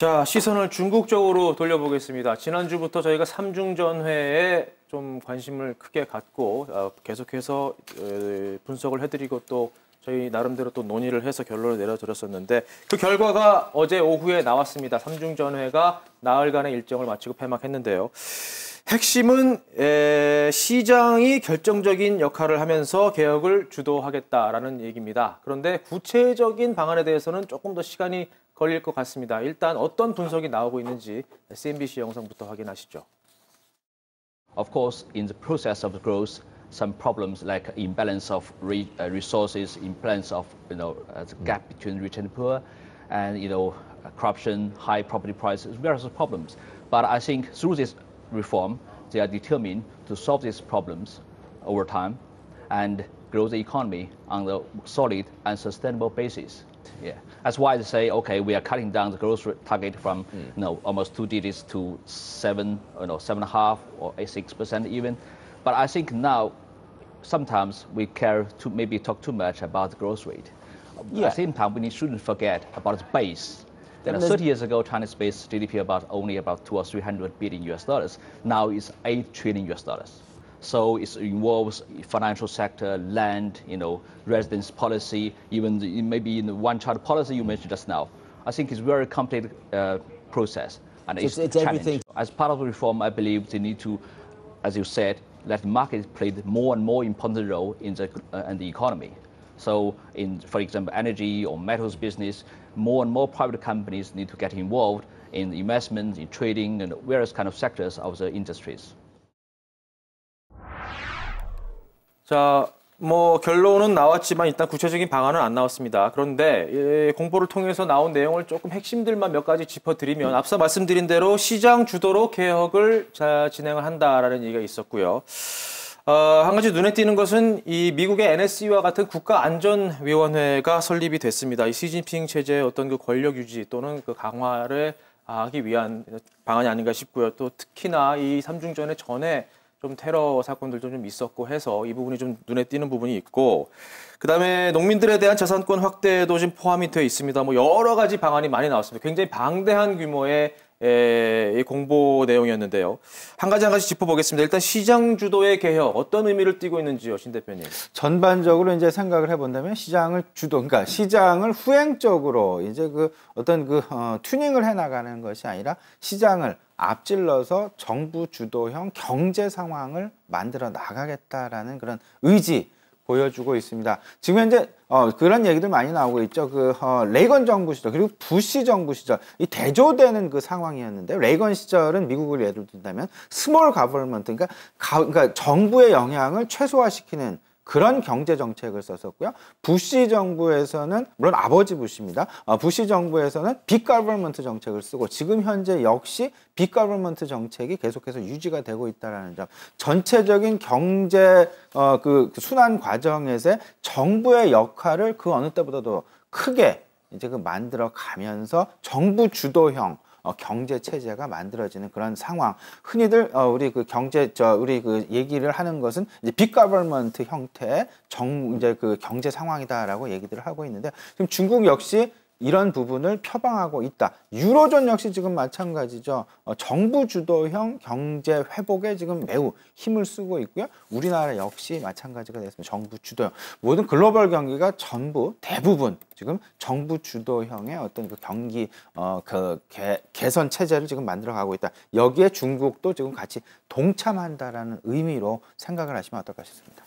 자, 시선을 중국 쪽으로 돌려보겠습니다. 지난주부터 저희가 삼중전회에 좀 관심을 크게 갖고 계속해서 분석을 해드리고 또 저희 나름대로 또 논의를 해서 결론을 내려드렸었는데 그 결과가 어제 오후에 나왔습니다. 삼중전회가 나흘간의 일정을 마치고 폐막했는데요. 핵심은 시장이 결정적인 역할을 하면서 개혁을 주도하겠다라는 얘기입니다. 그런데 구체적인 방안에 대해서는 조금 더 시간이 걸릴 것 같습니다. 일단 어떤 분석이 나오고 있는지 CNBC 영상부터 확인하시죠. Of course, in the process of growth, some problems like imbalance of resources, imbalance of the gap between rich and poor, and corruption, high property prices, various problems. But I think through this reform, they are determined to solve these problems over time and grow the economy on a solid and sustainable basis. Yeah, that's why they say, okay, we are cutting down the growth rate target from almost 2 digits to 7.5% or 6% even. But I think now sometimes we care to maybe talk too much about the growth rate. Yeah. At the same time, we shouldn't forget about the base. 30 years ago, China's base GDP only about 200 or 300 billion US dollars. Now it's 8 trillion US dollars. So it involves financial sector, land, residence policy, even maybe in the one-child policy you mentioned just now. I think it's a very complicated process, and it's everything. As part of the reform, I believe they need to, as you said, let the market play more and more important role in the economy. So for example, energy or metals business, more and more private companies need to get involved in investment, in trading, and various kind of sectors of the industries. 자, 결론은 나왔지만 일단 구체적인 방안은 안 나왔습니다. 그런데 공보를 통해서 나온 내용을 조금 핵심들만 몇 가지 짚어드리면 앞서 말씀드린 대로 시장 주도로 개혁을 진행을 한다라는 얘기가 있었고요. 한 가지 눈에 띄는 것은 이 미국의 NSC와 같은 국가안전위원회가 설립이 됐습니다. 이 시진핑 체제의 어떤 그 권력 유지 또는 그 강화를 하기 위한 방안이 아닌가 싶고요. 또 특히나 이 삼중전회 전에 좀 테러 사건들도 좀 있었고 해서 이 부분이 좀 눈에 띄는 부분이 있고, 그다음에 농민들에 대한 자산권 확대도 지금 포함이 되어 있습니다. 여러 가지 방안이 많이 나왔습니다. 굉장히 방대한 규모의 공보 내용이었는데요. 한 가지 짚어보겠습니다. 일단 시장 주도의 개혁 어떤 의미를 띠고 있는지요, 신 대표님. 전반적으로 이제 생각을 해본다면 시장을 그러니까 시장을 후행적으로 이제 튜닝을 해나가는 것이 아니라 시장을 앞질러서 정부 주도형 경제 상황을 만들어 나가겠다라는 그런 의지 보여주고 있습니다. 지금 현재 그런 얘기들 많이 나오고 있죠. 레이건 정부 시절 그리고 부시 정부 시절 이 대조되는 그 상황이었는데, 레이건 시절은 미국을 예를 든다면 스몰 가버먼트, 그러니까 정부의 영향을 최소화시키는 그런 경제 정책을 썼었고요. 부시 정부에서는, 물론 아버지 부시입니다. 부시 정부에서는 빅 거버먼트 정책을 쓰고, 지금 현재 역시 빅 거버먼트 정책이 계속해서 유지가 되고 있다는 점. 전체적인 경제 순환 과정에서의 정부의 역할을 그 어느 때보다도 크게 이제 만들어 가면서 정부 주도형 경제 체제가 만들어지는 그런 상황. 흔히들 우리 얘기를 하는 것은 이제 빅 거버먼트 형태의 경제 상황이다라고 얘기들을 하고 있는데, 지금 중국 역시 이런 부분을 표방하고 있다. 유로존 역시 지금 마찬가지죠. 정부 주도형 경제 회복에 지금 매우 힘을 쓰고 있고요. 우리나라 역시 마찬가지가 됐습니다. 정부 주도형. 모든 글로벌 경기가 대부분 지금 정부 주도형의 어떤 경기 개선 체제를 지금 만들어가고 있다. 여기에 중국도 지금 같이 동참한다라는 의미로 생각을 하시면 어떨까 싶습니다.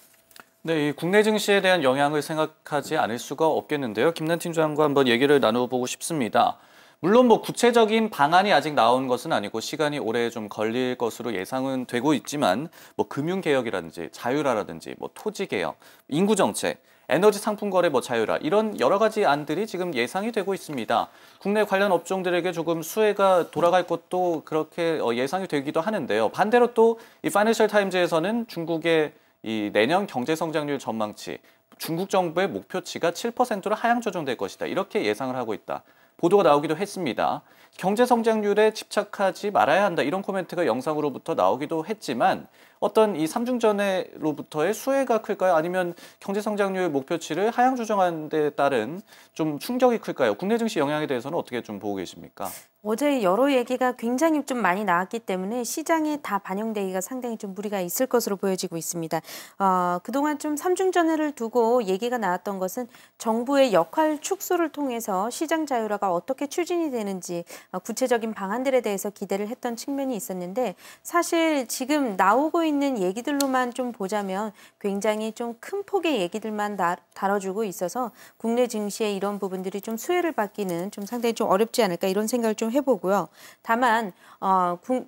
네, 이 국내 증시에 대한 영향을 생각하지 않을 수가 없겠는데요. 김남 팀장과 한번 얘기를 나눠보고 싶습니다. 물론 구체적인 방안이 아직 나온 것은 아니고 시간이 오래 좀 걸릴 것으로 예상은 되고 있지만 금융개혁이라든지 자율화라든지 토지개혁, 인구정책, 에너지 상품 거래 자율화 이런 여러 가지 안들이 지금 예상이 되고 있습니다. 국내 관련 업종들에게 조금 수혜가 돌아갈 것도 그렇게 예상이 되기도 하는데요. 반대로 또 이 파이낸셜 타임즈에서는 중국의 이 내년 경제 성장률 전망치, 중국 정부의 목표치가 7%로 하향 조정될 것이다. 이렇게 예상을 하고 있다. 보도가 나오기도 했습니다. 경제 성장률에 집착하지 말아야 한다 이런 코멘트가 영상으로부터 나오기도 했지만 어떤 이 삼중전에로부터의 수혜가 클까요? 아니면 경제 성장률 목표치를 하향 조정하는 데 따른 좀 충격이 클까요? 국내 증시 영향에 대해서는 어떻게 좀 보고 계십니까? 어제 여러 얘기가 굉장히 좀 많이 나왔기 때문에 시장에 다 반영되기가 상당히 좀 무리가 있을 것으로 보여지고 있습니다. 그동안 좀 삼중전회를 두고 얘기가 나왔던 것은 정부의 역할 축소를 통해서 시장 자율화가 어떻게 추진이 되는지 구체적인 방안들에 대해서 기대를 했던 측면이 있었는데 사실 지금 나오고 있는 얘기들로만 좀 보자면 굉장히 좀 큰 폭의 얘기들만 다뤄주고 있어서 국내 증시에 이런 부분들이 좀 수혜를 받기는 좀 상당히 좀 어렵지 않을까 이런 생각을 좀 해보고요. 다만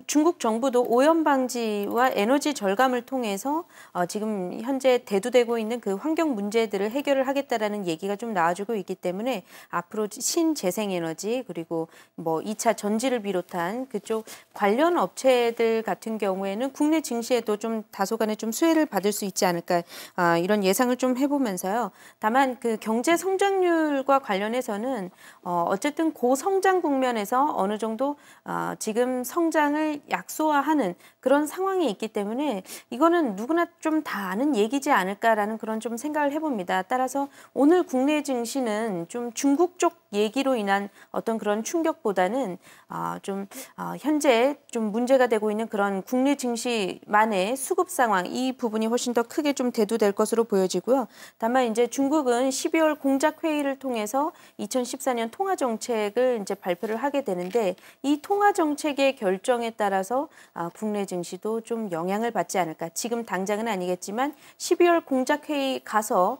중국 정부도 오염 방지와 에너지 절감을 통해서 지금 현재 대두되고 있는 그 환경 문제들을 해결을 하겠다라는 얘기가 좀 나와주고 있기 때문에 앞으로 신재생에너지 그리고 뭐 2차 전지를 비롯한 그쪽 관련 업체들 같은 경우에는 국내 증시에도 좀 다소간의 좀 수혜를 받을 수 있지 않을까 이런 예상을 좀 해보면서요. 다만 그 경제 성장률과 관련해서는 어쨌든 고성장 국면에서 어느 정도 지금 성장을 약소화하는 그런 상황이 있기 때문에 이거는 누구나 좀 다 아는 얘기지 않을까라는 그런 좀 생각을 해봅니다. 따라서 오늘 국내 증시는 좀 중국 쪽 얘기로 인한 어떤 그런 충격보다는 현재 좀 문제가 되고 있는 그런 국내 증시만의 수급 상황 이 부분이 훨씬 더 크게 좀 대두될 것으로 보여지고요. 다만 이제 중국은 12월 공작 회의를 통해서 2014년 통화 정책을 이제 발표를 하게 되는데 이 통화 정책의 결정에 따라서 국내 증시도 좀 영향을 받지 않을까. 지금 당장은 아니겠지만 12월 공작 회의 가서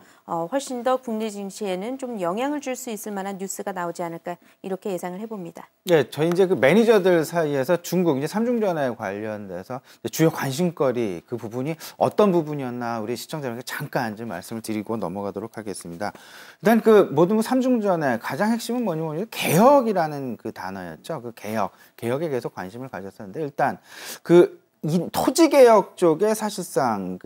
훨씬 더 국내 증시에는 좀 영향을 줄 수 있을 만한 뉴스가 나오지 않을까 이렇게 예상을 해봅니다. 네, 저희 이제 그 매니저들 사이에서 중국 이제 삼중전에 관련돼서 주요 관심거리 그 부분이 어떤 부분이었나 우리 시청자분께 잠깐 좀 말씀을 드리고 넘어가도록 하겠습니다. 일단 그 모든 삼중전에 가장 핵심은 뭐니 개혁이라는 그 단어였죠. 그 개혁에 계속 관심을 가졌었는데 일단 이 토지개혁 쪽에 사실상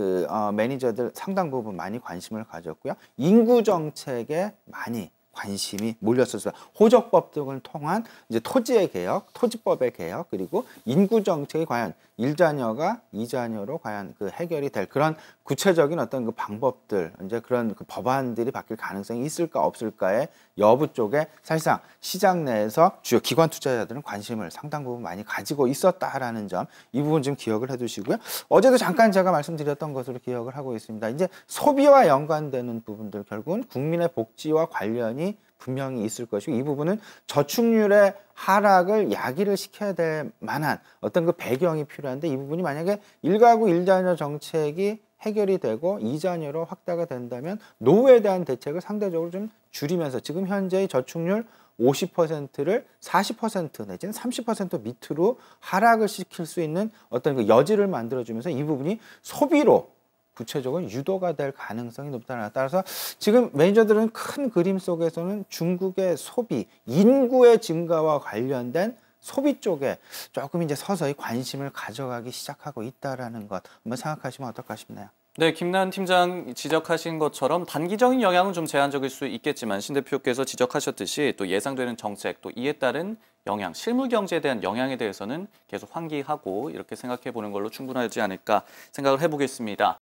매니저들 상당 부분 많이 관심을 가졌고요. 인구 정책에 많이 관심이 몰렸었어요. 호적법 등을 통한 이제 토지의 개혁, 토지법의 개혁, 그리고 인구 정책이 과연 1자녀가 2자녀로 과연 그 해결이 될 그런 구체적인 어떤 그 방법들, 이제 그런 그 법안들이 바뀔 가능성이 있을까 없을까의 여부 쪽에 사실상 시장 내에서 주요 기관 투자자들은 관심을 상당 부분 많이 가지고 있었다라는 점, 이 부분 좀 기억을 해두시고요. 어제도 잠깐 제가 말씀드렸던 것으로 기억을 하고 있습니다. 이제 소비와 연관되는 부분들 결국은 국민의 복지와 관련이 분명히 있을 것이고 이 부분은 저축률의 하락을 야기를 시켜야 될 만한 어떤 그 배경이 필요한데 이 부분이 만약에 1가구 1자녀 정책이 해결이 되고 2자녀로 확대가 된다면 노후에 대한 대책을 상대적으로 좀 줄이면서 지금 현재의 저축률 50%를 40% 내지는 30% 밑으로 하락을 시킬 수 있는 어떤 그 여지를 만들어주면서 이 부분이 소비로 구체적으로 유도가 될 가능성이 높다는 따라서 지금 매니저들은 큰 그림 속에서는 중국의 소비, 인구의 증가와 관련된 소비 쪽에 조금 이제 서서히 관심을 가져가기 시작하고 있다라는 것 한번 생각하시면 어떨까 싶네요. 네, 김난 팀장 지적하신 것처럼 단기적인 영향은 좀 제한적일 수 있겠지만 신 대표께서 지적하셨듯이 또 예상되는 정책 또 이에 따른 영향, 실물 경제에 대한 영향에 대해서는 계속 환기하고 이렇게 생각해 보는 걸로 충분하지 않을까 생각을 해보겠습니다.